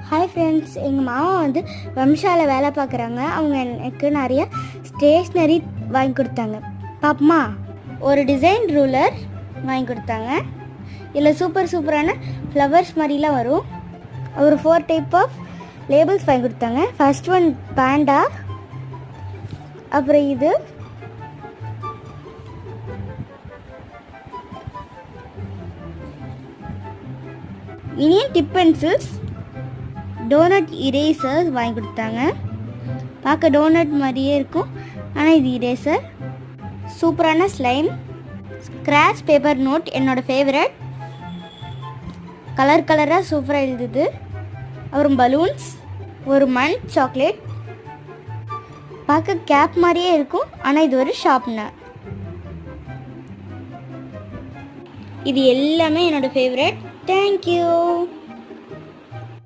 Hi friends, எங்கள் மாமா வந்து வம்சாவில் வேலை பார்க்குறாங்க. அவங்க எனக்கு நிறைய ஸ்டேஷ்னரி வாங்கி கொடுத்தாங்க. பாப்பமா, ஒரு டிசைன் ரூலர் வாங்கி கொடுத்தாங்க. இதில் சூப்பரான ஃப்ளவர்ஸ் மாதிரிலாம் வரும். ஒரு 4 டைப் ஆஃப் லேபிள்ஸ் வாங்கி கொடுத்தாங்க. ஃபர்ஸ்ட் ஒன் பேண்டா, அப்புறம் இது Minion tip pencils, donut erasers வாங்கி கொடுத்தாங்க. பார்க்க டோனட் மாதிரியே இருக்கும், ஆனால் இது இரேசர். சூப்பரான ஸ்லைம், ஸ்க்ராட்ச் பேப்பர் நோட் என்னோடய ஃபேவரட், கலராக சூப்பராக எழுதுது. அப்புறம் பலூன்ஸ், ஒரு மண் சாக்லேட், பார்க்க கேப் மாதிரியே இருக்கும், ஆனால் இது ஒரு ஷார்ப்னர். இது எல்லாமே என்னோடய ஃபேவரட். தேங்க்யூ.